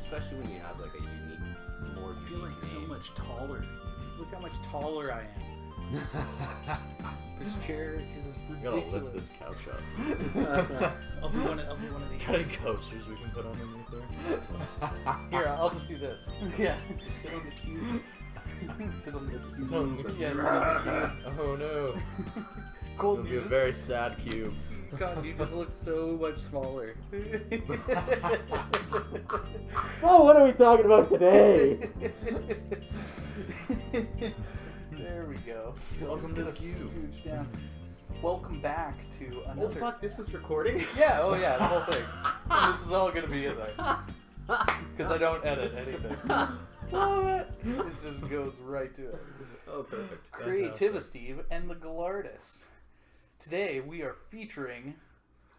especially when you have like a unique, more. I feel like unique so name. much taller. Look how much taller I am. This chair is We gotta lift ridiculous. this couch up. I'll do one of these. Got any coasters we can put underneath there? Here, I'll just do this. Yeah. Sit on the cube. Sit on the Sit on the cube. Yeah, sit on the cube. Oh no. Colton, It'll be a very sad cube. God, you just look so much smaller. Oh, what are we talking about today? There we go. So Welcome I'm to the just cube. gonna scooch down. Welcome back to Oh another. fuck, this is recording? Yeah, oh yeah, the whole thing. And this is all gonna be in there. Because I don't edit anything. It just goes right to it. Oh, perfect. CreativiSteve and the Gallardist. Today we are featuring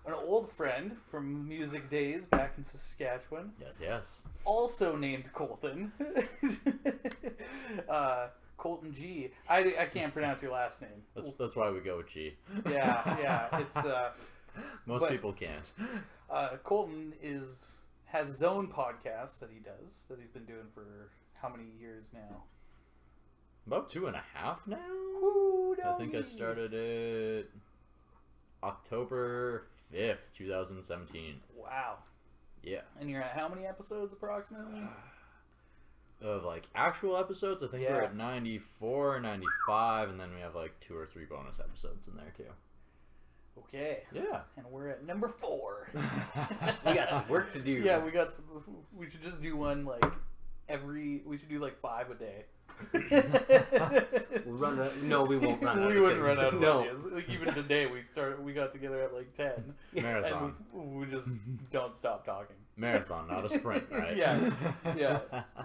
an old friend from music days back in Saskatchewan, Yes. also named Colton. Colton G. I can't pronounce your last name. That's why we go with G. Yeah, it's Most but- people can't. Colton has his own podcast that he's been doing for how many years now? About 2.5 now. Ooh, I think I started it October 5th, 2017. Wow. Yeah. And you're at how many episodes approximately? Of like actual episodes, I think we're Yeah. at 94, 95, and then we have like 2 or 3 bonus episodes in there too. Okay. Yeah. And we're at number 4. We got some work to do. Yeah, we should just do one like we should do like 5 a day. We'll run out. No, we won't run out. We wouldn't run out of No. ideas. Like even today we got together at like 10. Marathon. And we just don't stop talking. Marathon, not a sprint, right? Yeah.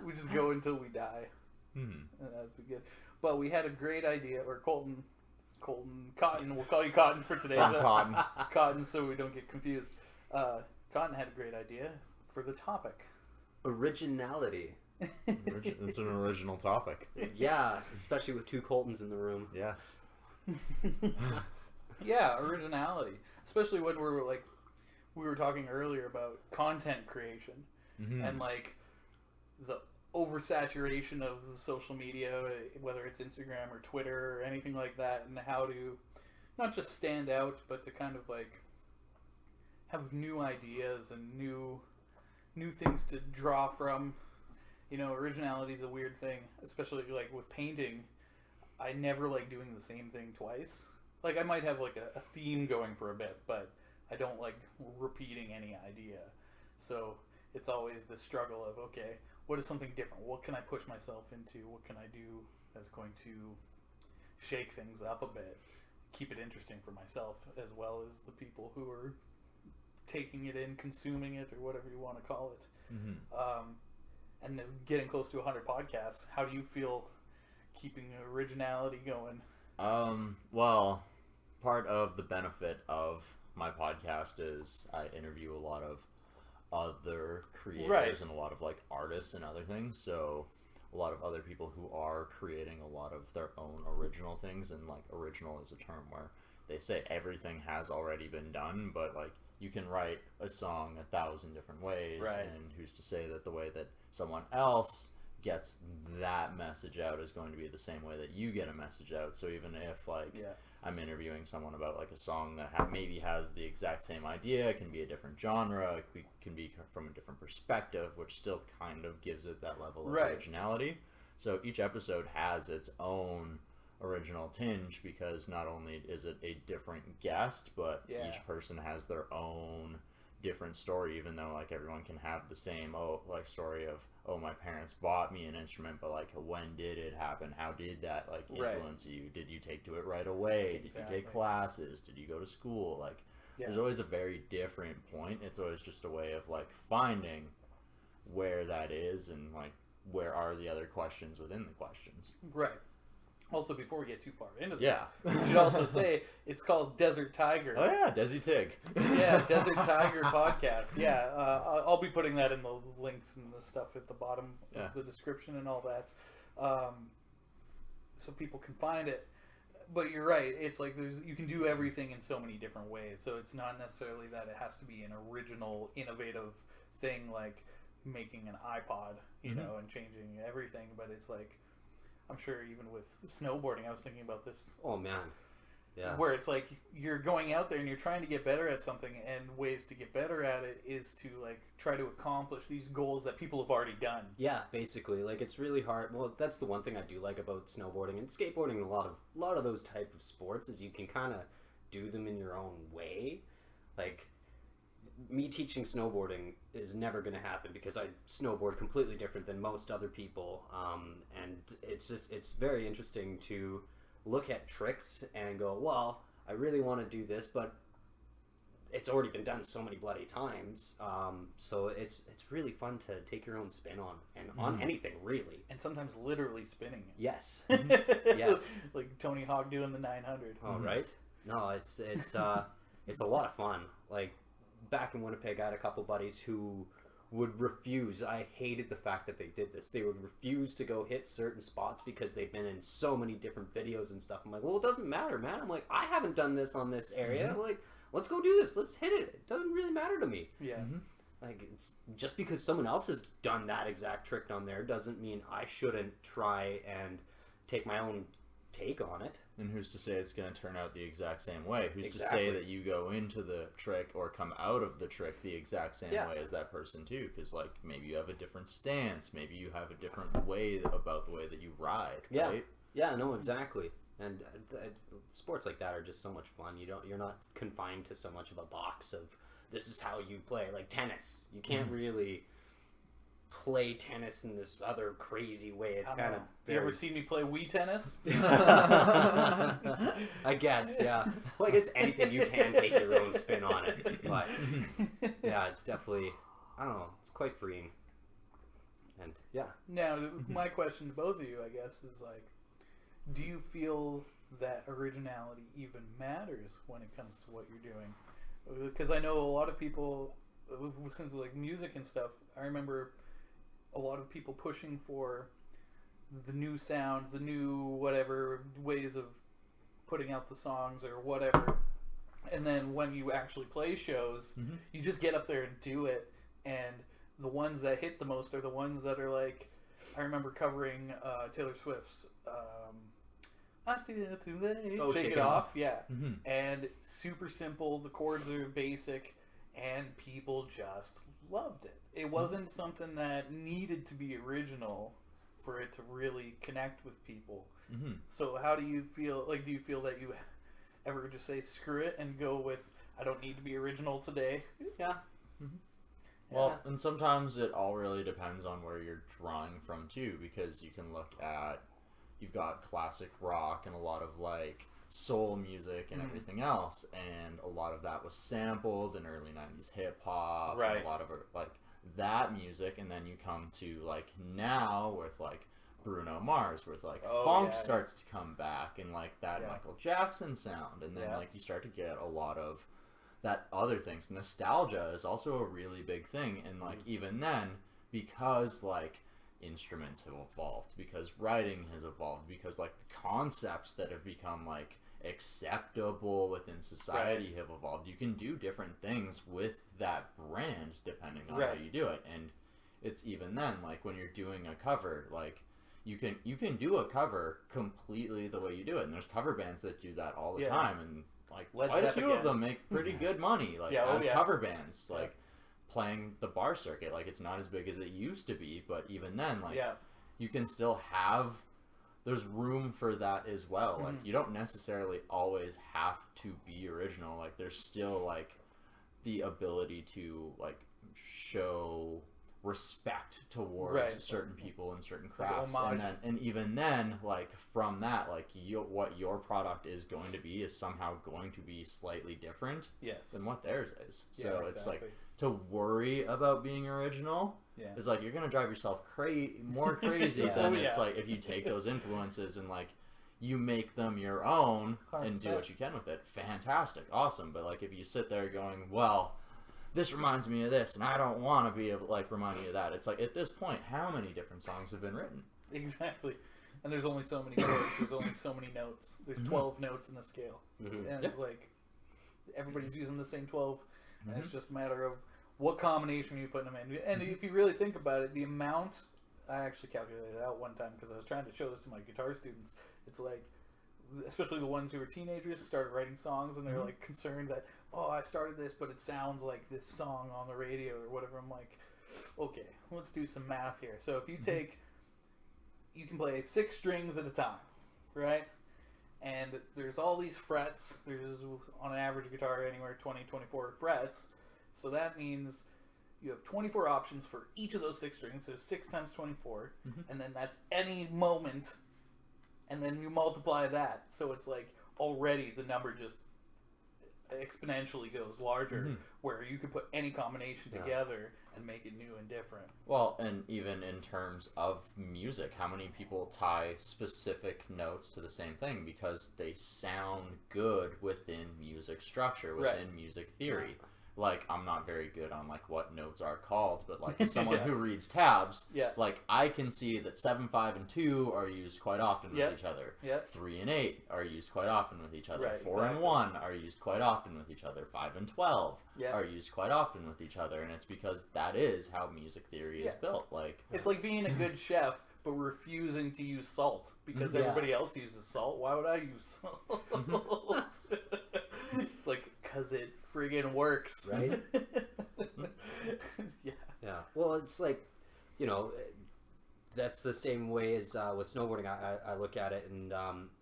We just go until we die. Hmm. And that'd be good. But we had a great idea, or Cotton, we'll call you Cotton for today. I'm Cotton. Cotton, so we don't get confused. Cotton had a great idea for the topic. Originality. It's an original topic. Yeah, especially with 2 Coltons in the room. Yes. Yeah, originality. Especially when we were talking earlier about content creation and like the oversaturation of the social media, whether it's Instagram or Twitter or anything like that, and how to not just stand out, but to kind of like have new ideas and new things to draw from. You know, originality is a weird thing, especially like with painting. I never like doing the same thing twice. Like I might have like a theme going for a bit, but I don't like repeating any idea. So it's always the struggle of, okay, what is something different? What can I push myself into? What can I do that's going to shake things up a bit? Keep it interesting for myself as well as the people who are taking it in, consuming it, or whatever you want to call it. And then getting close to 100 podcasts, how do you feel keeping originality going? Well, part of the benefit of my podcast is I interview a lot of other creators Right. and a lot of like artists and other things. So a lot of other people who are creating a lot of their own original things, and like original is a term where they say everything has already been done, but like you can write a song 1,000 different ways, Right. and who's to say that the way that someone else gets that message out is going to be the same way that you get a message out. So even if like I'm interviewing someone about like a song that maybe has the exact same idea, it can be a different genre, it can be from a different perspective, which still kind of gives it that level of originality. So each episode has its own original tinge, because not only is it a different guest, but each person has their own different story, even though like everyone can have the same story of, oh, my parents bought me an instrument, but like when did it happen? How did that like influence you? Did you take to it right away? Did you take classes? Did you go to school? Like there's always a very different point. It's always just a way of like finding where that is, and like where are the other questions within the questions. Right. Also, before we get too far into this, we should also say it's called Desert Tiger. Oh yeah, Desi Tig. Yeah, Desert Tiger podcast. Yeah, I'll be putting that in the links and the stuff at the bottom of the description and all that, so people can find it. But you're right. It's like you can do everything in so many different ways. So it's not necessarily that it has to be an original, innovative thing like making an iPod, you know, and changing everything. But it's like, I'm sure even with snowboarding, I was thinking about this. Oh man. Yeah. Where it's like you're going out there and you're trying to get better at something, and ways to get better at it is to like try to accomplish these goals that people have already done. Yeah, basically, like it's really hard. Well, that's the one thing I do like about snowboarding and skateboarding and a lot of those type of sports is you can kind of do them in your own way. Like me teaching snowboarding is never going to happen because I snowboard completely different than most other people, and it's very interesting to look at tricks and go, well, I really want to do this, but it's already been done so many bloody times. So it's really fun to take your own spin on anything, really. And sometimes literally spinning it. Yes. Yes. Like Tony Hawk doing the 900. Oh, right. No, it's a lot of fun. Like back in Winnipeg, I had a couple buddies who would refuse. I hated the fact that they did this. They would refuse to go hit certain spots because they've been in so many different videos and stuff. I'm like, well, it doesn't matter, man. I'm like, I haven't done this on this area. I'm like, let's go do this. Let's hit it. It doesn't really matter to me. Yeah. Like, it's just because someone else has done that exact trick on there doesn't mean I shouldn't try and take my own take on it. And who's to say it's going to turn out the exact same way? Who's Exactly. to say that you go into the trick or come out of the trick the exact same way as that person too? Because like maybe you have a different stance, maybe you have a different way about the way that you ride. Yeah, right? yeah, no, exactly. And sports like that are just so much fun. You're not confined to so much of a box of this is how you play. Like tennis, you can't really play tennis in this other crazy way. It's kind of You ever seen me play Wii tennis? I guess, yeah. Well, I guess anything you can take your own spin on it, but yeah, it's definitely, I don't know, it's quite freeing, and yeah. Now, my question to both of you, I guess, is like, do you feel that originality even matters when it comes to what you're doing? Because I know a lot of people, since like music and stuff, I remember a lot of people pushing for the new sound, the new whatever ways of putting out the songs or whatever. And then when you actually play shows, you just get up there and do it. And the ones that hit the most are the ones that are like, I remember covering Taylor Swift's I Still Too Late, Shake It Off. Yeah. And super simple, the chords are basic, and people just loved it. It wasn't something that needed to be original for it to really connect with people. So how do you feel, like, do you feel that you ever just say screw it and go with I don't need to be original today? Yeah. Well, and sometimes it all really depends on where you're drawing from too, because you can look at, you've got classic rock and a lot of like soul music and everything else, and a lot of that was sampled in early 90s hip hop, and a lot of like that music, and then you come to like now with like Bruno Mars, where like funk starts to come back, and like that Michael Jackson sound, and then like you start to get a lot of that other things. Nostalgia is also a really big thing, and like even then, because like instruments have evolved, because writing has evolved, because like the concepts that have become like acceptable within society have evolved. You can do different things with that brand depending on how you do it. And it's even then, like when you're doing a cover, like you can do a cover completely the way you do it, and there's cover bands that do that all the time, and like quite a few of them make pretty good money, like as cover bands, like playing the bar circuit. Like it's not as big as it used to be, but even then, like you can still have, there's room for that as well. Like you don't necessarily always have to be original. Like there's still like the ability to like show respect towards certain people and certain crafts, and even then, like from that, like what your product is going to be is somehow going to be slightly different than what theirs is. So it's like, to worry about being original is like you're gonna drive yourself more crazy than it's like if you take those influences and like you make them your own 100%. And do what you can with it. Fantastic, awesome. But like if you sit there going, well, this reminds me of this, and I don't want to be able like remind me of that. It's like at this point, how many different songs have been written? Exactly. And there's only so many chords. There's only so many notes. There's 12 notes in the scale, and it's like everybody's using the same 12, and it's just a matter of what combination are you putting them in? And if you really think about it, the amount, I actually calculated it out one time because I was trying to show this to my guitar students. It's like, especially the ones who were teenagers, started writing songs, and they're like concerned that, oh, I started this, but it sounds like this song on the radio or whatever. I'm like, okay, let's do some math here. So if you take, you can play 6 strings at a time, right? And there's all these frets. There's, on an average guitar, anywhere 20, 24 frets. So that means you have 24 options for each of those 6 strings. So 6 times 24. And then that's any moment. And then you multiply that. So it's like already the number just exponentially goes larger, where you could put any combination together and make it new and different. Well, and even in terms of music, how many people tie specific notes to the same thing because they sound good within music structure, within music theory? Like, I'm not very good on, like, what notes are called, but, like, as someone who reads tabs, like, I can see that 7, 5, and 2 are used quite often with each other. 3 and 8 are used quite often with each other. 4 and 1 are used quite often with each other. 5 and 12 are used quite often with each other, and it's because that is how music theory is built. Like, it's like being a good chef, but refusing to use salt because everybody else uses salt. Why would I use salt? It's like, because it friggin' works. Right? Yeah. Well, it's like, you know, that's the same way as with snowboarding. I look at it, and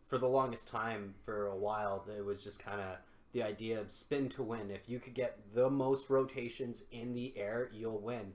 for the longest time, for a while, it was just kind of the idea of spin to win. If you could get the most rotations in the air, you'll win.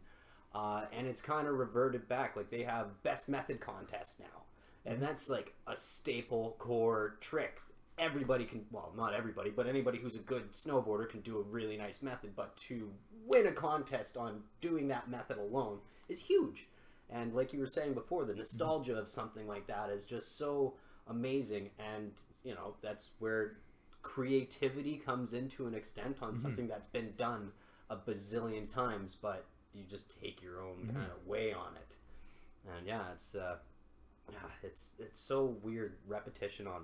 And it's kind of reverted back. Like, they have best method contests now. And that's like a staple core trick. Everybody can, well, not everybody, but anybody who's a good snowboarder can do a really nice method. But to win a contest on doing that method alone is huge. And like you were saying before, the nostalgia of something like that is just so amazing. And, you know, that's where creativity comes into an extent on something that's been done a bazillion times, but you just take your own kind of way on it. And yeah, it's so weird, repetition on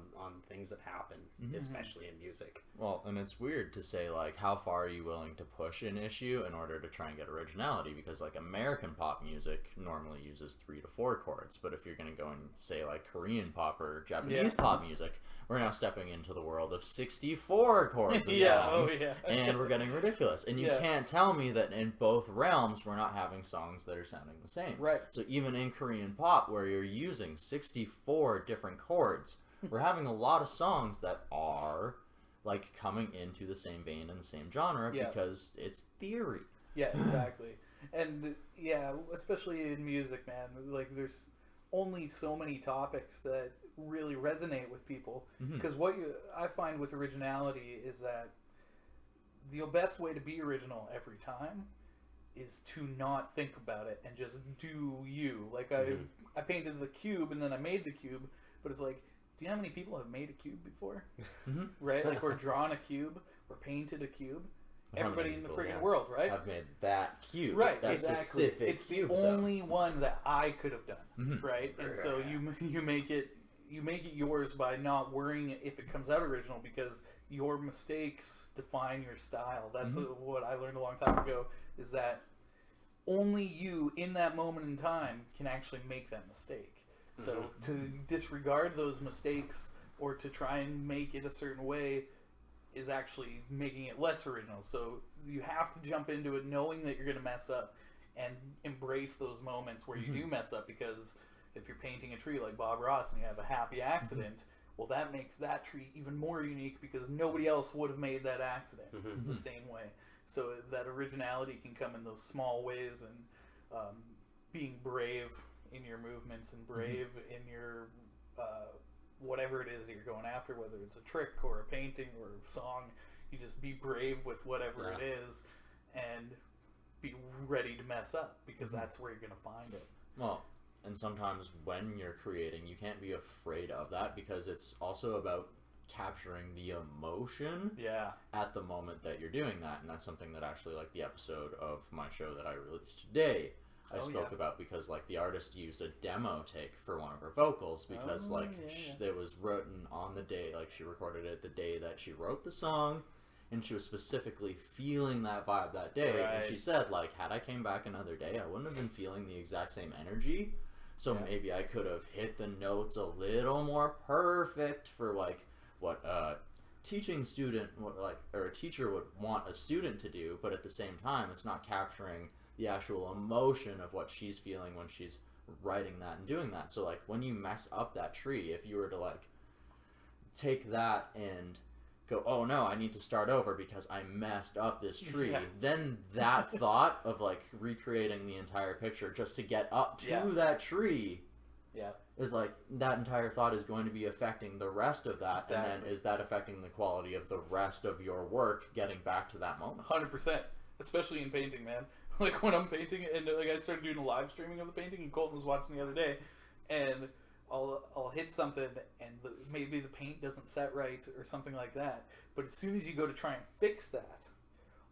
things that happen, especially in music. Well, and it's weird to say, like, how far are you willing to push an issue in order to try and get originality? Because, like, American pop music normally uses 3 to 4 chords, but if you're going to go and say, like, Korean pop or Japanese pop music, we're now stepping into the world of 64 chords a song, and we're getting ridiculous. And you can't tell me that in both realms we're not having songs that are sounding the same. Right. So even in Korean pop, where you're using 64 different chords, we're having a lot of songs that are like coming into the same vein and the same genre because it's theory. Yeah, exactly. And yeah, especially in music, man, like there's only so many topics that really resonate with people, because what I find with originality is that the best way to be original every time is to not think about it and just do you. Like I painted the cube and then I made the cube, but it's like, do you know how many people have made a cube before? Right? Like, or drawn a cube or painted a cube. Everybody in the friggin' world, right? I've made that cube. Right, that exactly. Specific it's cube, the only one that I could have done, right? And so you make it yours by not worrying if it comes out original, because your mistakes define your style. That's what I learned a long time ago, is that only you in that moment in time can actually make that mistake. So to disregard those mistakes or to try and make it a certain way is actually making it less original. So you have to jump into it knowing that you're going to mess up and embrace those moments where you do mess up, because if you're painting a tree like Bob Ross and you have a happy accident, well, that makes that tree even more unique because nobody else would have made that accident the same way. So that originality can come in those small ways, and being brave in your movements and brave in your whatever it is that you're going after, whether it's a trick or a painting or a song. You just be brave with whatever it is and be ready to mess up, because that's where you're going to find it. Well, and sometimes when you're creating, you can't be afraid of that, because it's also about capturing the emotion at the moment that you're doing that. And that's something that actually, like the episode of my show that I released today, I spoke about, because like the artist used a demo take for one of her vocals, because it was written on the day, like she recorded it the day that she wrote the song, and she was specifically feeling that vibe that day. Right. And she said, like, had I came back another day, I wouldn't have been feeling the exact same energy. So maybe I could have hit the notes a little more perfect for, like, what teaching student or a teacher would want a student to do, but at the same time it's not capturing the actual emotion of what she's feeling when she's writing that and doing that. So like when you mess up that tree, if you were to like take that and go, oh no, I need to start over because I messed up this tree, then that thought of like recreating the entire picture just to get up to that tree is like, that entire thought is going to be affecting the rest of that. Exactly. And then is that affecting the quality of the rest of your work getting back to that moment? 100%. Especially in painting, man. Like when I'm painting, and like I started doing a live streaming of the painting, and Colton was watching the other day, and I'll hit something, and maybe the paint doesn't set right or something like that. But as soon as you go to try and fix that,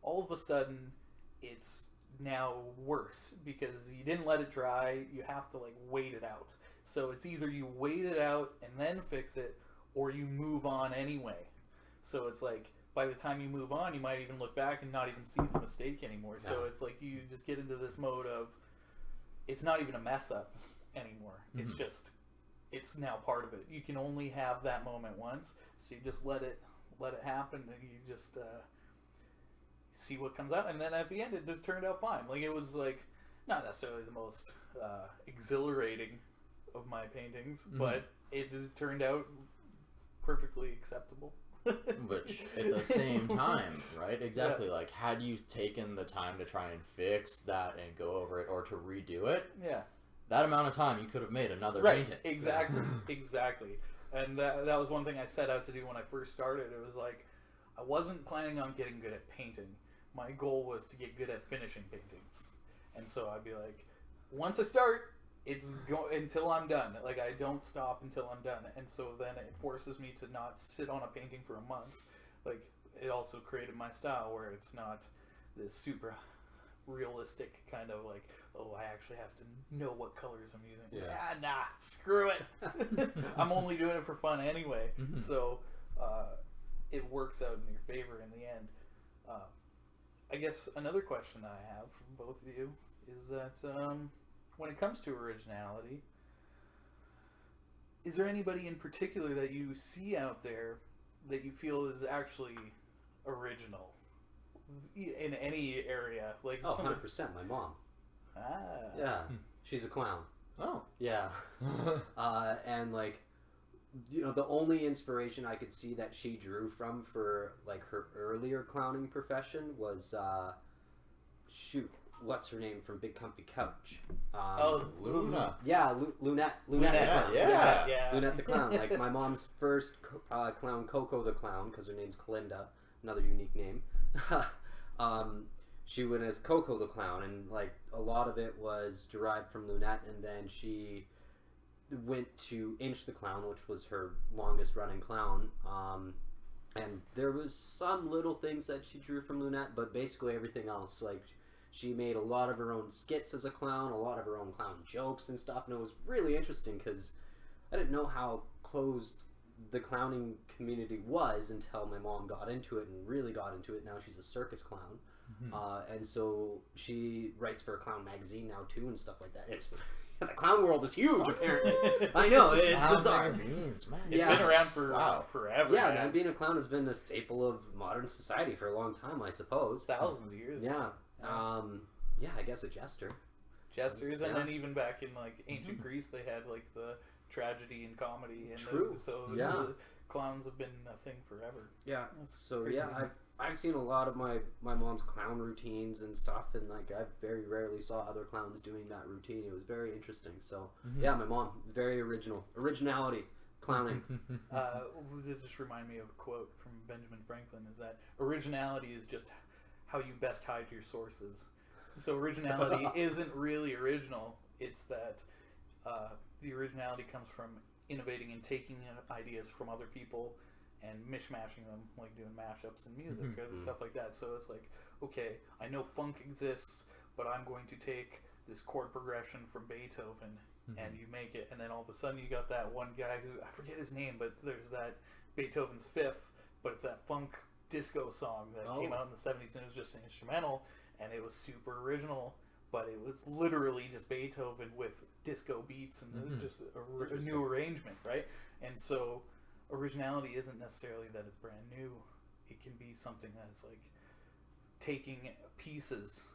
all of a sudden it's now worse because you didn't let it dry. You have to like wait it out. So it's either you wait it out and then fix it, or you move on anyway. So it's like, by the time you move on, you might even look back and not even see the mistake anymore. No. So it's like you just get into this mode of, it's not even a mess up anymore. Mm-hmm. It's just, it's now part of it. You can only have that moment once, so you just let it happen, and you just see what comes out. And then at the end, it turned out fine. Like it was like not necessarily the most exhilarating of my paintings, but it turned out perfectly acceptable. Which at the same time, right? Exactly. Like, had you taken the time to try and fix that and go over it, or to redo it, that amount of time you could have made another painting. Exactly. Exactly. And that was one thing I set out to do when I first started. It was like, I wasn't planning on getting good at painting. My goal was to get good at finishing paintings. And so I'd be like, once I start, it's until I'm done. Like, I don't stop until I'm done. And so then it forces me to not sit on a painting for a month. Like, it also created my style where it's not this super realistic kind of like, oh, I actually have to know what colors I'm using. Nah, screw it. I'm only doing it for fun anyway. Mm-hmm. So it works out in your favor in the end. I guess another question that I have from both of you is that when it comes to originality, is there anybody in particular that you see out there that you feel is actually original in any area? Like 100%, my mom. Yeah, she's a clown. Oh. Yeah. And like, you know, the only inspiration I could see that she drew from for like her earlier clowning profession was what's her name from Big Comfy Couch? Luna. Yeah, Lunette. Yeah. Lunette the clown. Like my mom's first clown, Coco the clown, because her name's Kalinda, another unique name. She went as Coco the clown, and like a lot of it was derived from Lunette, and then she went to Inch the clown, which was her longest running clown. And there was some little things that she drew from Lunette, but basically everything else, like. She made a lot of her own skits as a clown, a lot of her own clown jokes and stuff, and it was really interesting because I didn't know how closed the clowning community was until my mom got into it and really got into it. Now she's a circus clown, and so she writes for a clown magazine now too and stuff like that. The clown world is huge, apparently. I know, it's bizarre. It's been around for forever. Yeah, man, being a clown has been a staple of modern society for a long time, I suppose. Thousands of years. Yeah. I guess a jester. Jesters, and then even back in like ancient Greece, they had like the tragedy and comedy. And True. The clowns have been a thing forever. Yeah. So crazy. I've seen a lot of my mom's clown routines and stuff, and like I very rarely saw other clowns doing that routine. It was very interesting. So my mom, very originality. Clowning. This just remind me of a quote from Benjamin Franklin, is that originality is just how you best hide your sources. So originality isn't really original. It's that the originality comes from innovating and taking ideas from other people and mishmashing them, like doing mashups in music and stuff like that. So it's like, okay, I know funk exists, but I'm going to take this chord progression from Beethoven and you make it, and then all of a sudden you got that one guy who, I forget his name, but there's that Beethoven's Fifth, but it's that funk disco song that came out in the 70s, and it was just an instrumental, and it was super original, but it was literally just Beethoven with disco beats and just a new arrangement, right? And so originality isn't necessarily that it's brand new. It can be something that's like taking pieces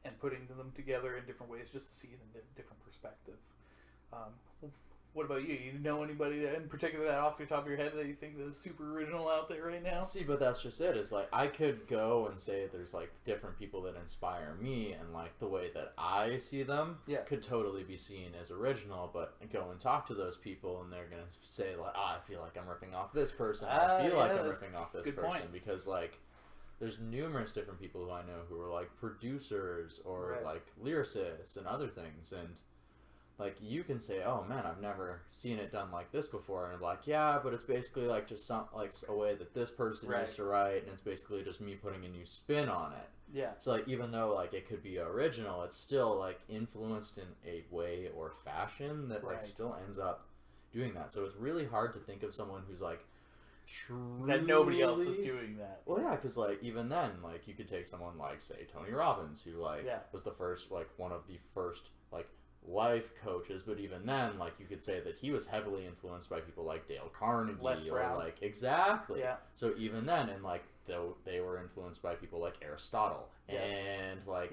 and putting them together in different ways just to see it in a different perspective. What about you? You know anybody in particular that off the top of your head that you think is super original out there right now? See, but that's just it. It's like I could go and say there's like different people that inspire me, and like the way that I see them could totally be seen as original. But go and talk to those people, and they're gonna say like, I feel like I'm ripping off this person. I feel like I'm ripping off this person because like there's numerous different people who I know who are like producers or like lyricists and other things, and like you can say, oh man, I've never seen it done like this before, and I'm like, yeah, but it's basically like just some like a way that this person used to write, and it's basically just me putting a new spin on it. Yeah. So like even though like it could be original, it's still like influenced in a way or fashion that like still ends up doing that. So it's really hard to think of someone who's like truly... that nobody else is doing that. Well, yeah, because like even then, like you could take someone like say Tony Robbins, who like was the first like one of the first like life coaches, but even then, like you could say that he was heavily influenced by people like Dale Carnegie or like so even then, and like though they were influenced by people like Aristotle and like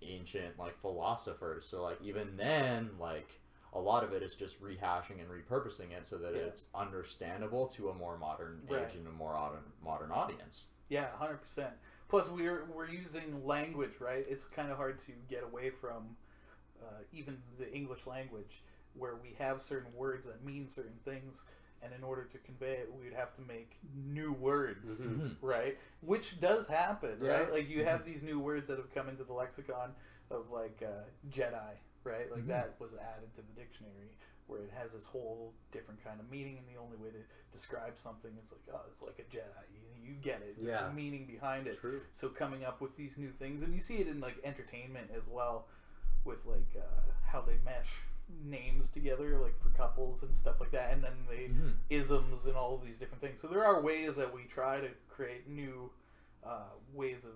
ancient like philosophers, so like even then, like a lot of it is just rehashing and repurposing it so that it's understandable to a more modern age and a more modern audience. 100%. Plus we're using language, right? It's kind of hard to get away from even the English language, where we have certain words that mean certain things, and in order to convey it, we'd have to make new words, right? Which does happen, right? Like you have these new words that have come into the lexicon of like Jedi, right? Like that was added to the dictionary, where it has this whole different kind of meaning, and the only way to describe something is like, oh, it's like a Jedi. You get it. There's a meaning behind it. True. So coming up with these new things, and you see it in like entertainment as well, with like how they mesh names together, like for couples and stuff like that, and then they isms and all of these different things. So there are ways that we try to create new ways of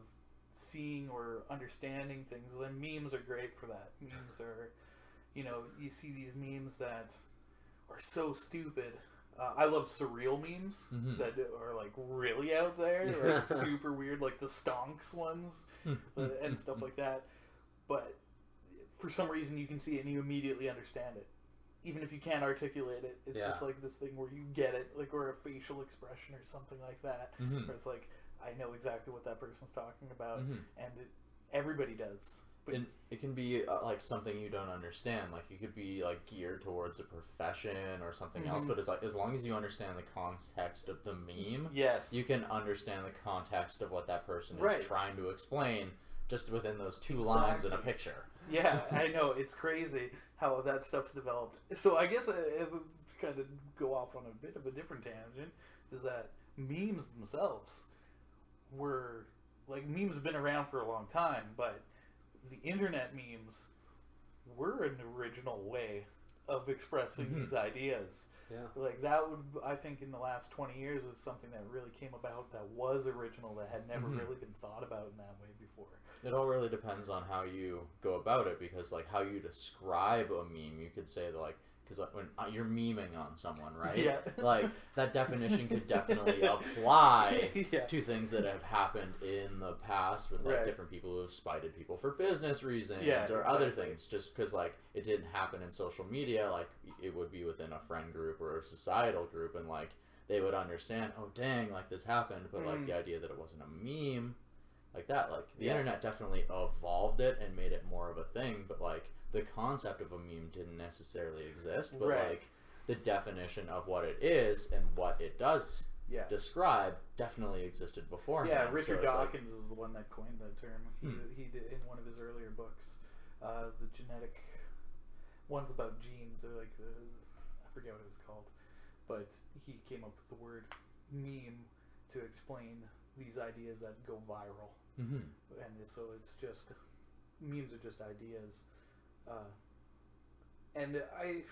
seeing or understanding things, and memes are great for that. Memes are, you see these memes that are so stupid. I love surreal memes that are like really out there, or super weird, like the stonks ones and stuff like that. But for some reason you can see it and you immediately understand it, even if you can't articulate it. It's just like this thing where you get it, like, or a facial expression or something like that, where it's like, I know exactly what that person's talking about, and everybody does. But it can be like something you don't understand, like you could be like geared towards a profession or something else, but it's like as long as you understand the context of the meme, you can understand the context of what that person is trying to explain just within those two lines in a picture. Yeah, I know. It's crazy how that stuff's developed. So I guess to kind of go off on a bit of a different tangent, is that memes themselves were, like, memes have been around for a long time, but the internet memes were an original way of expressing these ideas. Yeah. Like, that would, I think, in the last 20 years was something that really came about that was original, that had never really been thought about in that way before. It all really depends on how you go about it, because like how you describe a meme, you could say that, like, because like, when you're memeing on someone, right? Like that definition could definitely apply to things that have happened in the past with like different people who have spited people for business reasons or other things. Just because like it didn't happen in social media, like it would be within a friend group or a societal group, and like they would understand, oh dang, like this happened, but like the idea that it wasn't a meme. Like that, like the internet definitely evolved it and made it more of a thing, but like the concept of a meme didn't necessarily exist, but like the definition of what it is and what it does describe definitely existed beforehand. Yeah, Richard Dawkins is the one that coined that term. He did in one of his earlier books, the genetic ones about genes, or like I forget what it was called, but he came up with the word meme to explain these ideas that go viral. And so it's just, memes are just ideas. And I,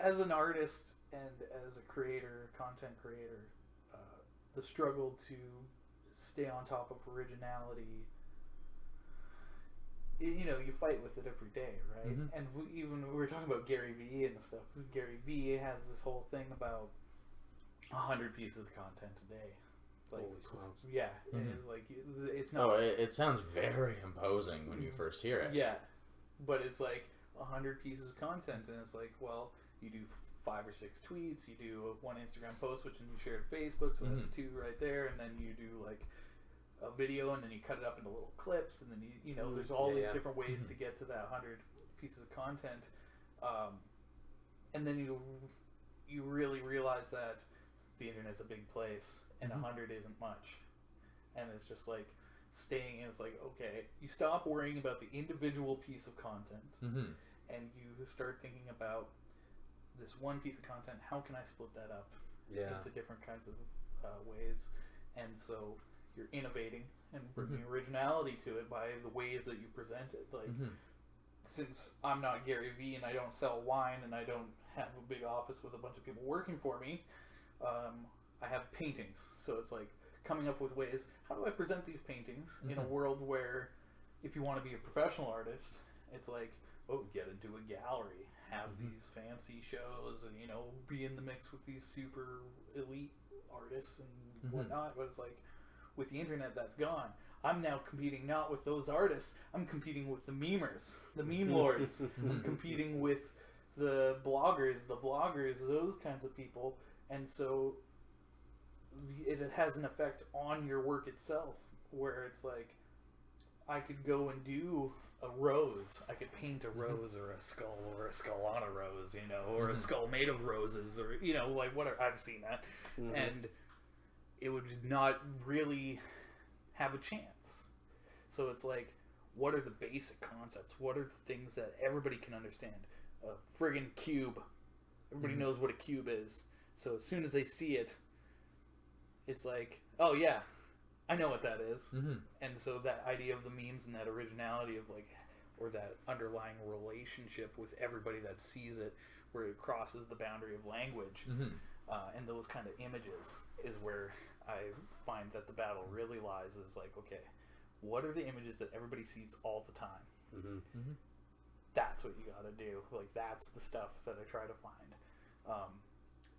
as an artist and as a creator, content creator, the struggle to stay on top of originality. You know, you fight with it every day, right? Mm-hmm. And we were talking about Gary Vee and stuff. Gary Vee has this whole thing about 100 pieces of content a day. Like, holy smokes. Yeah, Mm-hmm. it's like it's not. Oh, it sounds very imposing when you first hear it. Yeah, but it's like 100 pieces of content, and it's like, well, you do 5 or 6 tweets, you do one Instagram post, which then you share to Facebook, so that's 2 right there, and then you do like a video, and then you cut it up into little clips, and then you know there's all these different ways to get to that 100 pieces of content, and then you really realize that the internet's a big place, and 100 isn't much, and it's just like staying. And it's like, okay, you stop worrying about the individual piece of content, and you start thinking about this one piece of content. How can I split that up into different kinds of ways? And so you're innovating and bringing originality to it by the ways that you present it. Like, since I'm not Gary Vee and I don't sell wine and I don't have a big office with a bunch of people working for me, I have paintings. So it's like coming up with ways, how do I present these paintings in a world where if you want to be a professional artist, it's like, oh, get into a gallery, have these fancy shows, and, you know, be in the mix with these super elite artists and whatnot. But it's like, with the internet, that's gone. I'm now competing not with those artists. I'm competing with the memers, the meme lords. I'm competing with the bloggers, the vloggers, those kinds of people. And so it has an effect on your work itself, where it's like, I could go and do a rose. I could paint a rose or a skull on a rose, you know, or a skull made of roses, or, you know, like whatever. I've seen that. And it would not really have a chance. So it's like, what are the basic concepts? What are the things that everybody can understand? A friggin' cube. Everybody knows what a cube is. So as soon as they see it, it's like, oh yeah, I know what that is. And so that idea of the memes and that originality of like, or that underlying relationship with everybody that sees it, where it crosses the boundary of language, and those kind of images is where I find that the battle really lies. Is like, okay, what are the images that everybody sees all the time? That's what you gotta do. Like, that's the stuff that I try to find.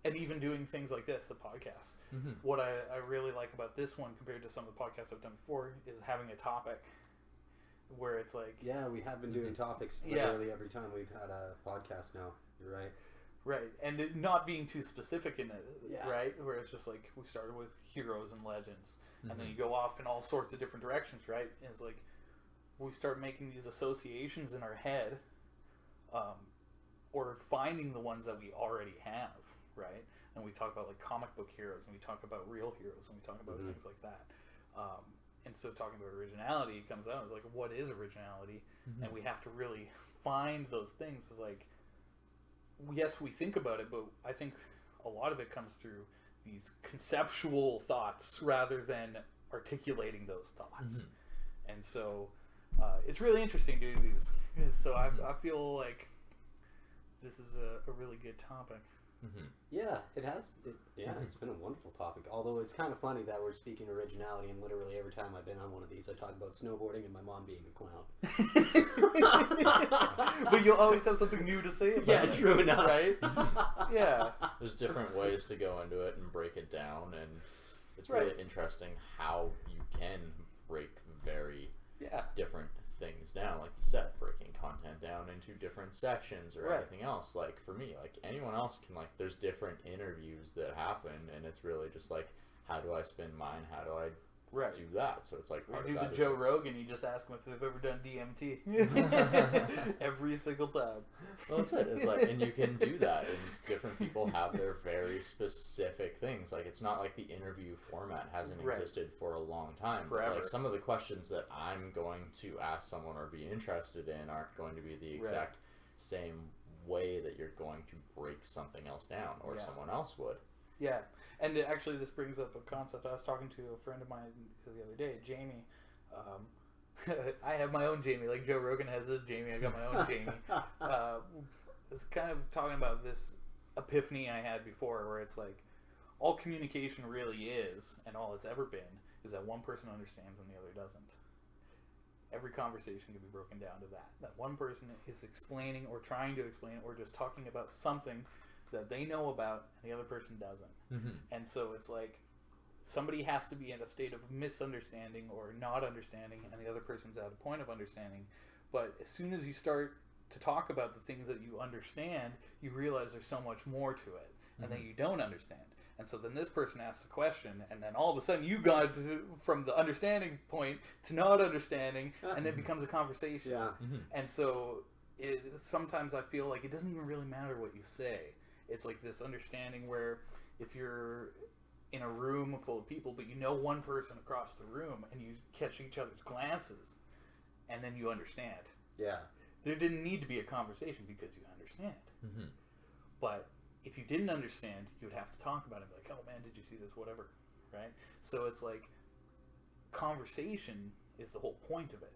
And even doing things like this, the podcast. What I really like about this one compared to some of the podcasts I've done before is having a topic where it's like... Yeah, we have been doing topics literally every time we've had a podcast now. You're right. Right, and it not being too specific in it, right? Where it's just like, we started with heroes and legends, and then you go off in all sorts of different directions, right? And it's like, we start making these associations in our head, or finding the ones that we already have, right? And we talk about like comic book heroes, and we talk about real heroes, and we talk about things like that. And so talking about originality comes out as like, what is originality? And we have to really find those things. It's like, yes, we think about it, but I think a lot of it comes through these conceptual thoughts rather than articulating those thoughts. And so it's really interesting doing these. So I feel like this is a really good topic. Yeah, it has. It's been a wonderful topic. Although it's kind of funny that we're speaking originality, and literally every time I've been on one of these, I talk about snowboarding and my mom being a clown. But you'll always have something new to say about it. True enough. Right? Yeah. There's different ways to go into it and break it down, and it's really interesting how you can break very different things down, like you said, breaking content down into different sections or anything else. Like for me, like anyone else can, like, there's different interviews that happen, and it's really just like, how do I spin mine? How do I do that? So it's like, part of that, Joe Rogan, you just ask them if they've ever done DMT every single time. Well, that's it. It's like, and you can do that, and different people have their very specific things. Like, it's not like the interview format hasn't existed for a long time. Forever. Like, some of the questions that I'm going to ask someone or be interested in aren't going to be the exact same way that you're going to break something else down, or someone else would. Yeah, and actually this brings up a concept. I was talking to a friend of mine the other day, Jamie. I have my own Jamie, like Joe Rogan has his Jamie. I got my own Jamie. It's kind of talking about this epiphany I had before, where it's like, all communication really is, and all it's ever been, is that one person understands and the other doesn't. Every conversation can be broken down to that. That one person is explaining or trying to explain or just talking about something that they know about and the other person doesn't. Mm-hmm. And so it's like somebody has to be in a state of misunderstanding or not understanding, and the other person's at a point of understanding. But as soon as you start to talk about the things that you understand, you realize there's so much more to it, and that you don't understand. And so then this person asks a question, and then all of a sudden you got from the understanding point to not understanding, and it becomes a conversation. Yeah. And so sometimes I feel like it doesn't even really matter what you say. It's like this understanding where if you're in a room full of people, but you know one person across the room, and you catch each other's glances, and then you understand. Yeah. There didn't need to be a conversation because you understand. Mm-hmm. But if you didn't understand, you would have to talk about it. Like, oh man, did you see this? Whatever, right? So it's like conversation is the whole point of it.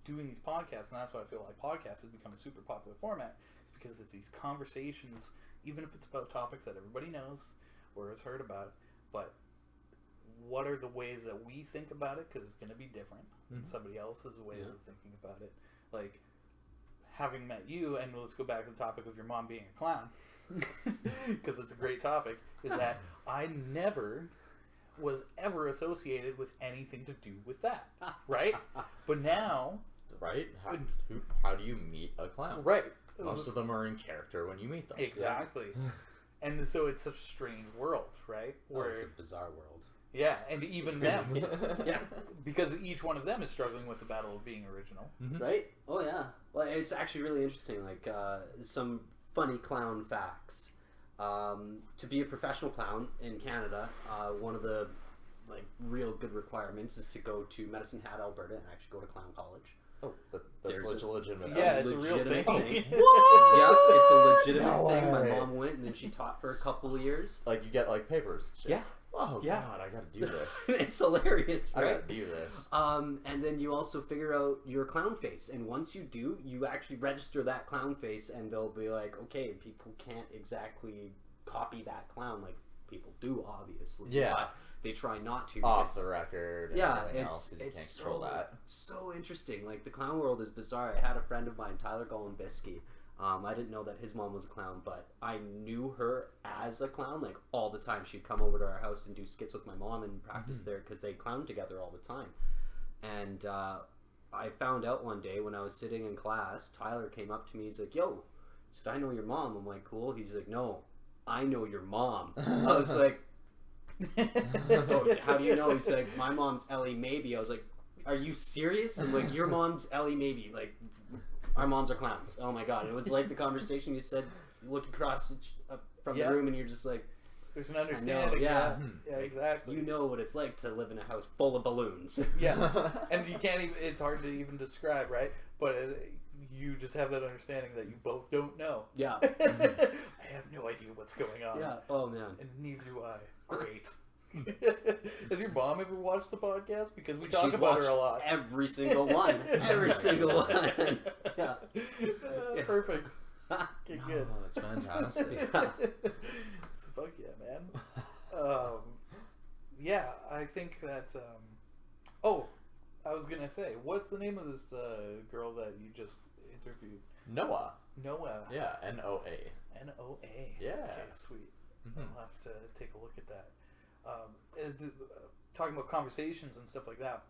Doing these podcasts, and that's why I feel like podcasts has become a super popular format. It's because it's these conversations, even if it's about topics that everybody knows or has heard about, but what are the ways that we think about it? Because it's going to be different than somebody else's ways of thinking about it. Like, having met you, and let's go back to the topic of your mom being a clown, because it's a great topic, is that I never was ever associated with anything to do with that, right? But now... Right? How do you meet a clown? Right. Most of them are in character when you meet them. Exactly. And so it's such a strange world, right? Where it's a bizarre world. Yeah, and even them. Yeah. Because each one of them is struggling with the battle of being original. Mm-hmm. Right? Oh, yeah. Well, it's actually really interesting. Like, some funny clown facts. To be a professional clown in Canada, one of the real good requirements is to go to Medicine Hat, Alberta, and actually go to clown college. Oh, that's legitimate. Yeah, it's a real thing. What? Yeah, it's a legitimate thing. My mom went, and then she taught for a couple of years. Like, you get, papers. Shit. Yeah. Oh, yeah. God, I gotta do this. It's hilarious, right? I gotta do this. And then you also figure out your clown face. And once you do, you actually register that clown face, and they'll be like, okay, people can't exactly copy that clown like people do, obviously. Yeah. But they try not to. Off the record. Yeah, it's so interesting. Like, the clown world is bizarre. I had a friend of mine, Tyler Golombiski. I didn't know that his mom was a clown, but I knew her as a clown, all the time. She'd come over to our house and do skits with my mom and practice there because they clowned together all the time. And I found out one day when I was sitting in class, Tyler came up to me. He's like, yo, he said, I know your mom. I'm like, cool. He's like, no, I know your mom. I was like, oh, how do you know? He's like, my mom's Ellie Maybe. I was like, are you serious? I'm like, your mom's Ellie Maybe. Our moms are clowns. Oh my god. It was like the conversation you said, you look across from the room and you're just like, there's an understanding. Yeah, exactly. You know what it's like to live in a house full of balloons. Yeah. And you can't even, it's hard to even describe, right? But you just have that understanding that you both don't know. Yeah. I have no idea what's going on. Yeah. Oh man. And neither do I. Great. Has your mom ever watched the podcast? Because we talk about her a lot. Every single one. Every single one. Yeah. Perfect. Okay, good. Oh, that's fantastic. Fuck yeah, man. Yeah, I think that. Oh, I was gonna say, what's the name of this girl that you just interviewed? Noah. Yeah, N-O-A. N-O-A. Yeah. Okay, sweet. I'll have to take a look at that. Talking about conversations and stuff like that,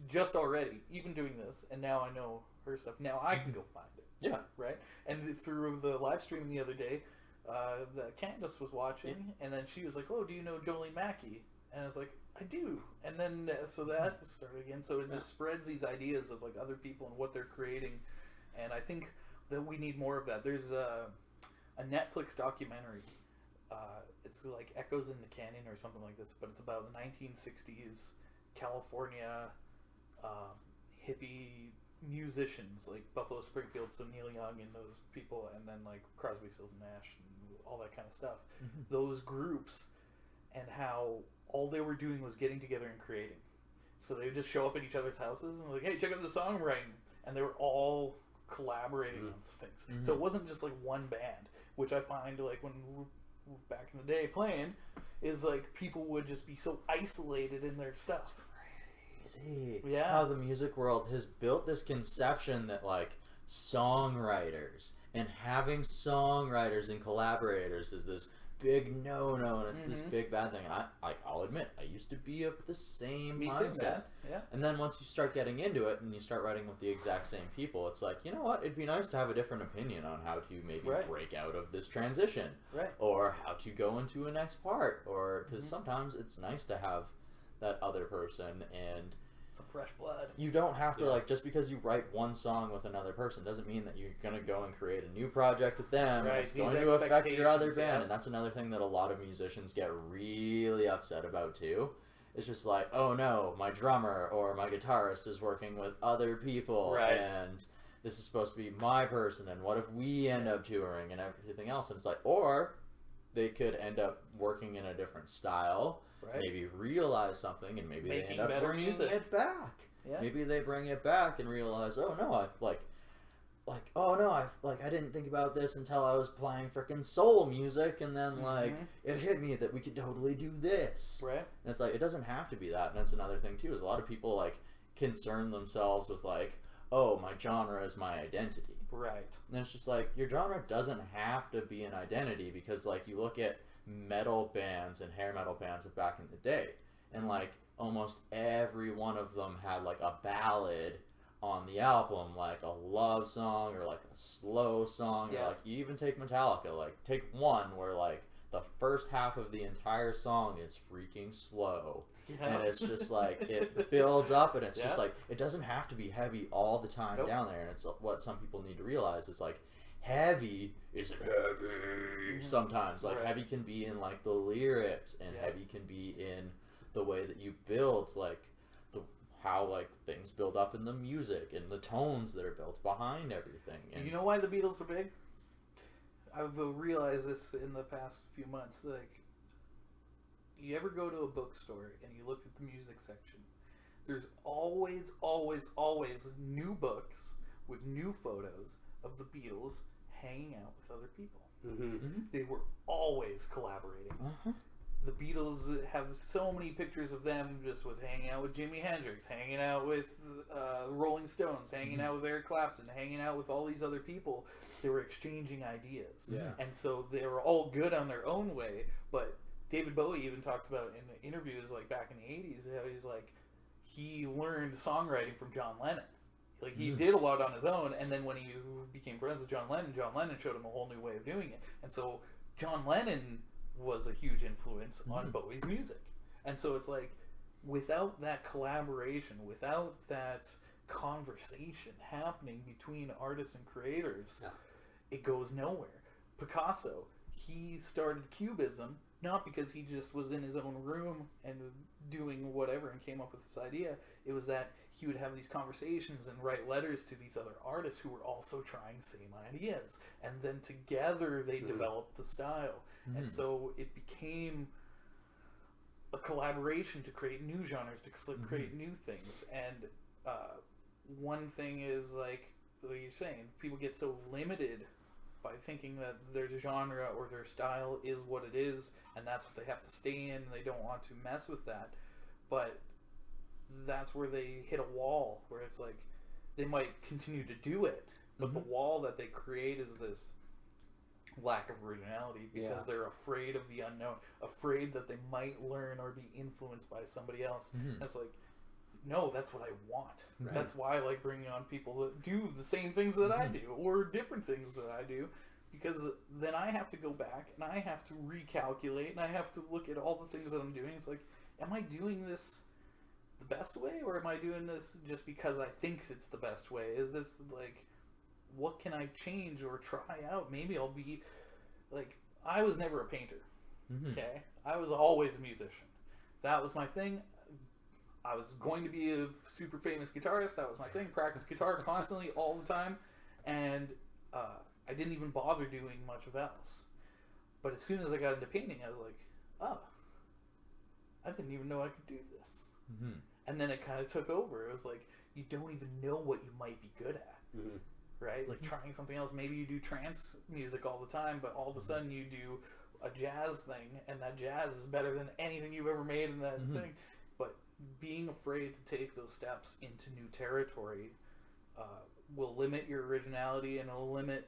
just already, even doing this, and now I know her stuff, now I can go find it. Yeah. Right? And through the live stream the other day, that Candace was watching, and then she was like, oh, do you know Jolene Mackey? And I was like, I do. And then, so that started again. So it just spreads these ideas of other people and what they're creating. And I think that we need more of that. There's a Netflix documentary. It's like Echoes in the Canyon or something like this, but it's about the 1960s California hippie musicians like Buffalo Springfield, so Neil Young and those people, and then Crosby, Stills and Nash and all that kind of stuff. Those groups, and how all they were doing was getting together and creating. So they would just show up at each other's houses and hey, check out the song I'm writing, and they were all collaborating on things. So it wasn't just one band, which I find when back in the day playing, is like people would just be so isolated in their stuff. Crazy. Yeah. How the music world has built this conception that like songwriters and having songwriters and collaborators is this big no-no, and it's this big bad thing. And I'll admit, I used to be of the same mindset. Too, yeah. And then once you start getting into it and you start writing with the exact same people, it's like, you know what? It'd be nice to have a different opinion on how to maybe break out of this transition, or how to go into a next part, or because sometimes it's nice to have that other person and some fresh blood. You don't have to like, just because you write one song with another person doesn't mean that you're gonna go and create a new project with them. Right. It's going to affect your other band, and that's another thing that a lot of musicians get really upset about too. It's just like, oh no, my drummer or my guitarist is working with other people, and this is supposed to be my person, and what if we end up touring and everything else? And it's like, or they could end up working in a different style. Maybe realize something, and maybe they end up bringing it back. Yeah. Maybe they bring it back and realize, oh no, I didn't think about this until I was playing frickin' soul music, and then it hit me that we could totally do this. Right. And it's like, it doesn't have to be that. And that's another thing too, is a lot of people like concern themselves with like, oh, my genre is my identity. Right. And it's just like, your genre doesn't have to be an identity, because like you look at metal bands and hair metal bands of back in the day, and like almost every one of them had like a ballad on the album, like a love song or like a slow song, or like you even take Metallica, like take one where like the first half of the entire song is freaking slow, and it's just like it builds up, and it's just like, it doesn't have to be heavy all the time down there. And it's what some people need to realize is like, heavy isn't heavy sometimes. Like heavy can be in like the lyrics, and heavy can be in the way that you build, like how like things build up in the music and the tones that are built behind everything. And you know why the Beatles were big? I've realized this in the past few months. Like, you ever go to a bookstore and you look at the music section, there's always new books with new photos of the Beatles hanging out with other people. They were always collaborating. The Beatles have so many pictures of them just with hanging out with Jimi Hendrix, hanging out with Rolling Stones, hanging out with Eric Clapton, hanging out with all these other people. They were exchanging ideas. And so they were all good on their own way. But David Bowie even talks about in interviews like back in the 80s, how he's like, he learned songwriting from John Lennon. Like, he did a lot on his own, and then when he became friends with John Lennon showed him a whole new way of doing it. And so John Lennon was a huge influence on Bowie's music. And so it's like, without that collaboration, without that conversation happening between artists and creators, it goes nowhere. Picasso, he started Cubism not because he just was in his own room and doing whatever and came up with this idea. It was that he would have these conversations and write letters to these other artists who were also trying the same ideas, and then together they developed the style. And so it became a collaboration to create new genres, to create new things. And one thing is, like what you're saying, people get so limited by thinking that their genre or their style is what it is, and that's what they have to stay in, and they don't want to mess with that. But that's where they hit a wall, where it's like, they might continue to do it, but the wall that they create is this lack of originality, because they're afraid of the unknown, afraid that they might learn or be influenced by somebody else. That's like, no, that's what I want. That's why I like bringing on people that do the same things that I do, or different things that I do, because then I have to go back and I have to recalculate and I have to look at all the things that I'm doing. It's like, am I doing this the best way, or am I doing this just because I think it's the best way? Is this like, what can I change or try out? Maybe I'll be like, I was never a painter. Okay, I was always a musician. That was my thing. I was going to be a super famous guitarist. That was my thing. Practice guitar constantly, all the time. And I didn't even bother doing much of else. But as soon as I got into painting, I was like, oh, I didn't even know I could do this. And then it kind of took over. It was like, you don't even know what you might be good at. Right? Like trying something else. Maybe you do trance music all the time, but all of a sudden you do a jazz thing, and that jazz is better than anything you've ever made in that thing. But being afraid to take those steps into new territory will limit your originality, and it'll limit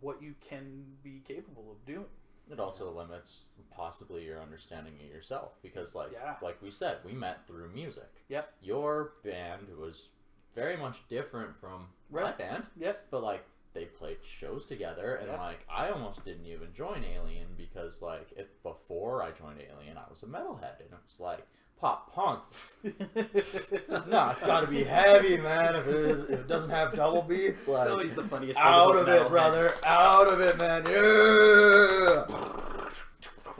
what you can be capable of doing. It also limits possibly your understanding of yourself, because like we said, we met through music. Yep. Your band was very much different from my band. Yep. But like they played shows together, and like I almost didn't even join Alien because like before I joined Alien, I was a metalhead, and it was like pop punk. No, it's got to be heavy, man. If it doesn't have double beats, like it's always the funniest thing out about of it, brother, out of it, man. Yeah.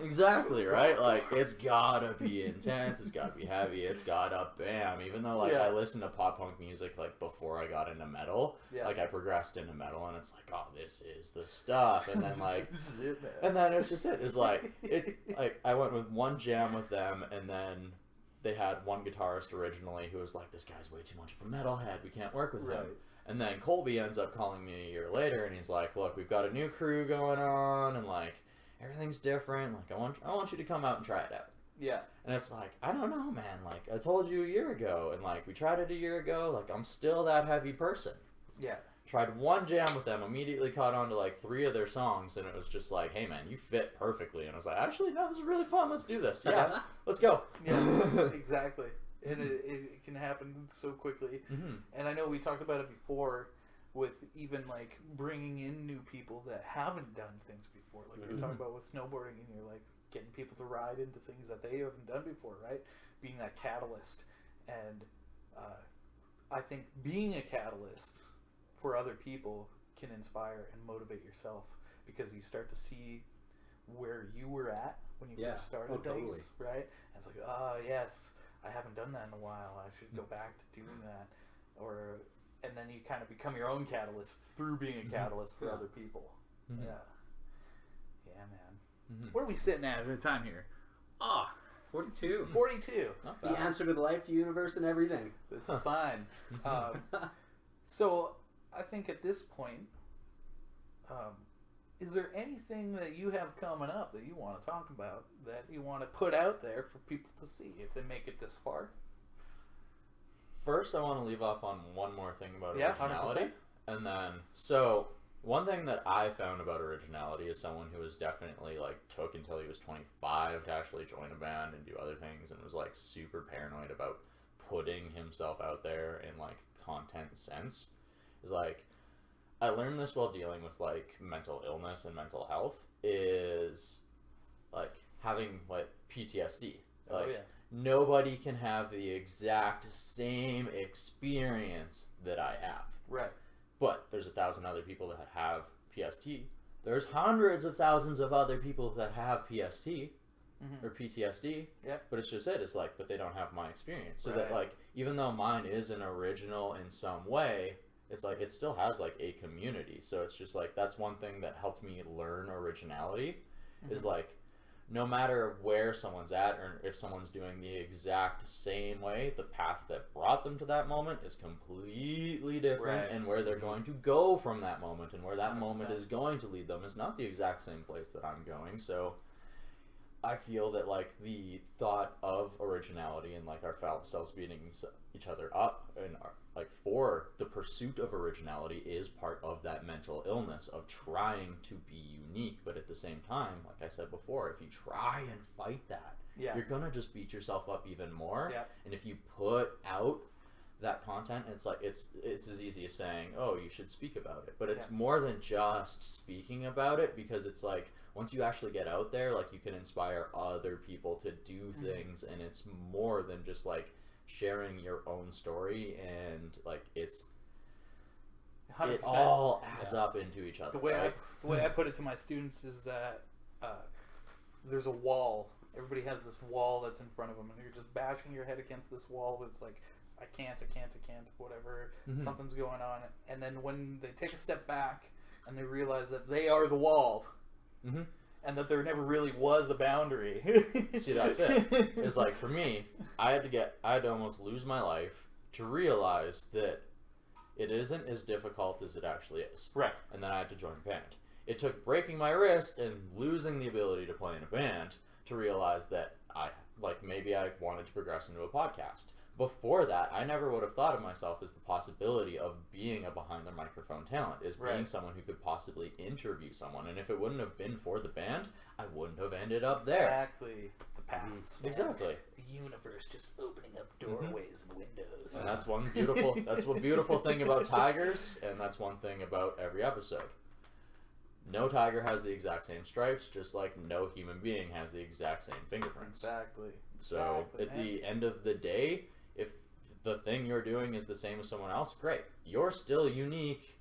Exactly, right? Like, it's gotta be intense, it's gotta be heavy, it's gotta bam. Even though, like, I listened to pop-punk music, like, before I got into metal, like, I progressed into metal, and it's like, oh, this is the stuff. And then, like, This is it, man. and then it's just it. It's like, I went with one jam with them, and then they had one guitarist originally who was like, this guy's way too much of a metalhead, we can't work with him. And then Colby ends up calling me a year later, and he's like, look, we've got a new crew going on, and, like, everything's different. Like, I want you to come out and try it out. Yeah. And it's like, I don't know, man. Like, I told you a year ago, and, like, we tried it a year ago. Like, I'm still that heavy person. Yeah. Tried one jam with them, immediately caught on to, like, 3 of their songs, and it was just like, hey, man, you fit perfectly. And I was like, actually, no, this is really fun. Let's do this. Yeah, let's go. Yeah, exactly. And it can happen so quickly. And I know we talked about it before with even, like, bringing in new people that haven't done things before. Like, you're talking about with snowboarding, and you're, like, getting people to ride into things that they haven't done before, right? Being that catalyst. And I think being a catalyst for other people can inspire and motivate yourself, because you start to see where you were at when you first started things, right? And it's like, oh, yes, I haven't done that in a while. I should go back to doing that. And then you kind of become your own catalyst through being a catalyst for other people. Yeah, man. What are we sitting at a time here? 42. 42. The answer to the life, universe, and everything. It's a sign. So I think at this point, is there anything that you have coming up that you want to talk about, that you want to put out there for people to see if they make it this far? First, I want to leave off on one more thing about originality. 100%. And then, so, one thing that I found about originality is someone who was definitely, like, took until he was 25 to actually join a band and do other things, and was, like, super paranoid about putting himself out there in, like, content sense. Is, like, I learned this while dealing with, like, mental illness and mental health, is, like, having, like, PTSD. Like, nobody can have the exact same experience that I have. Right. But there's 1,000 other people that have PST. There's hundreds of thousands of other people that have PST or PTSD. Yeah. But it's just it's like, but they don't have my experience. So that, like, even though mine is an original in some way, it's like, it still has, like, a community. So it's just like, that's one thing that helped me learn originality, is like, no matter where someone's at, or if someone's doing the exact same way, the path that brought them to that moment is completely different, and where they're going to go from that moment, and where that 100%. Moment is going to lead them is not the exact same place that I'm going. So I feel that, like, the thought of originality and, like, ourselves beating each other up and like, for the pursuit of originality is part of that mental illness of trying to be unique. But at the same time, like I said before, if you try and fight that, you're gonna just beat yourself up even more. And if you put out that content, it's like, it's as easy as saying, oh, you should speak about it, but it's more than just speaking about it, because it's like, once you actually get out there, like, you can inspire other people to do things, and it's more than just, like, sharing your own story, and, like, it all adds up into each other. The way I put it to my students is that there's a wall. Everybody has this wall that's in front of them, and you're just bashing your head against this wall. It's like, I can't, whatever, something's going on. And then when they take a step back and they realize that they are the wall, and that there never really was a boundary. See, that's it. It's like, for me, I had to almost lose my life to realize that it isn't as difficult as it actually is. Right. And then I had to join a band. it took breaking my wrist and losing the ability to play in a band to realize that maybe I wanted to progress into a podcast. Before that, I never would have thought of myself as the possibility of being a behind the microphone talent, is being someone who could possibly interview someone. And if it wouldn't have been for the band, I wouldn't have ended up there. Exactly. The paths. Exactly. The universe just opening up doorways and windows. And that's one beautiful thing about Tigers, and that's one thing about every episode. No tiger has the exact same stripes, just like no human being has the exact same fingerprints. Exactly. So at the end of the day, if the thing you're doing is the same as someone else, great. You're still unique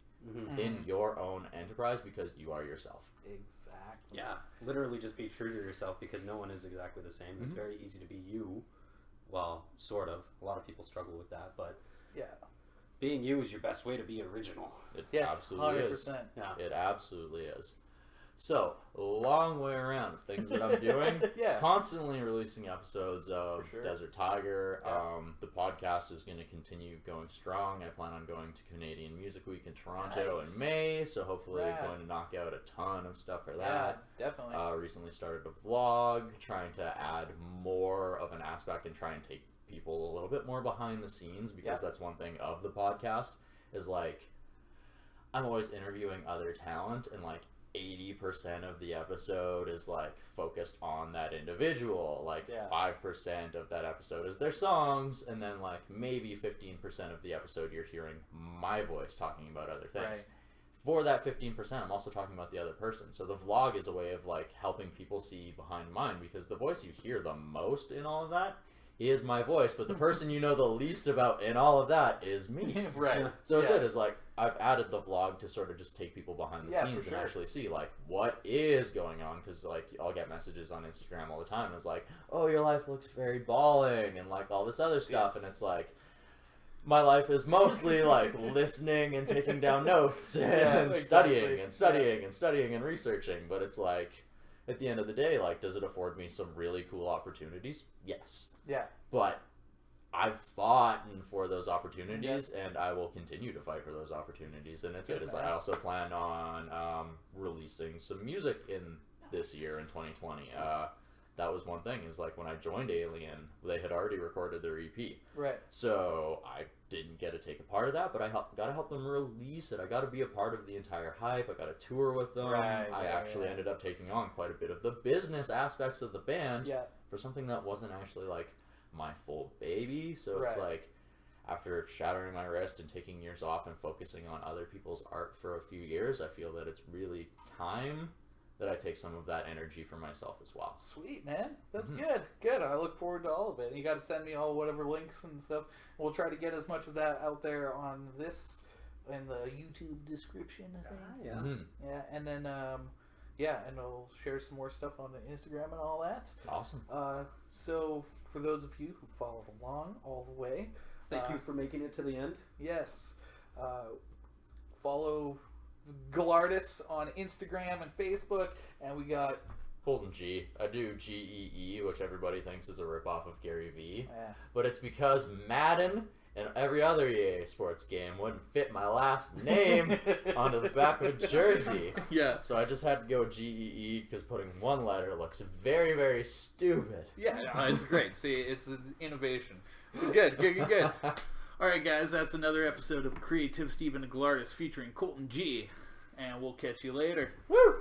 in your own enterprise because you are yourself. Exactly. Yeah, literally just be true to yourself because no one is exactly the same. It's very easy to be you. Well, sort of. A lot of people struggle with that, but being you is your best way to be original. It absolutely 100%. is. Yeah. It absolutely is. So, long way around of things that I'm doing. Constantly releasing episodes of Desert Tiger. The podcast is going to continue going strong. I plan on going to Canadian Music Week in Toronto in May, so hopefully going to knock out a ton of stuff for that. Yeah, definitely. Recently started a vlog, trying to add more of an aspect and try and take people a little bit more behind the scenes, because that's one thing of the podcast, is like, I'm always interviewing other talent, and like 80% of the episode is like focused on that individual. Like 5% of that episode is their songs, and then like maybe 15% of the episode you're hearing my voice talking about other things. For that 15%, I'm also talking about the other person. So the vlog is a way of like helping people see behind mine, because the voice you hear the most in all of that is my voice, but the person you know the least about in all of that is me. So it's like, I've added the vlog to sort of just take people behind the scenes and actually see like what is going on, because like I'll get messages on Instagram all the time. It's like, oh, your life looks very balling and like all this other stuff, and it's like, my life is mostly like listening and taking down notes and studying and researching. But it's like, at the end of the day, like, does it afford me some really cool opportunities? Yes. But I've fought for those opportunities, and I will continue to fight for those opportunities. And it's like, I also plan on releasing some music in this year in 2020. That was one thing, is like when I joined Alien, they had already recorded their EP. So I didn't get to take a part of that, but I got to help them release it. I got to be a part of the entire hype. I got to tour with them. I actually ended up taking on quite a bit of the business aspects of the band for something that wasn't actually like my full baby. So it's like, after shattering my wrist and taking years off and focusing on other people's art for a few years, I feel that it's really time that I take some of that energy for myself as well. Sweet, man. That's good. I look forward to all of it. You got to send me all whatever links and stuff. We'll try to get as much of that out there on this, in the YouTube description, I think. And then, and I'll share some more stuff on the Instagram and all that. Awesome. So, for those of you who followed along all the way, thank you for making it to the end. Yes. Follow Gallardist on Instagram and Facebook, and we got Colton G. I do G-E-E, which everybody thinks is a ripoff of Gary V. But it's because Madden and every other EA Sports game wouldn't fit my last name onto the back of a jersey. So I just had to go G-E-E, because putting one letter looks very, very stupid. It's great. See, it's an innovation. Good. Alright guys, that's another episode of CreativeSteve and the Gallardist featuring Colton G. And we'll catch you later. Woo!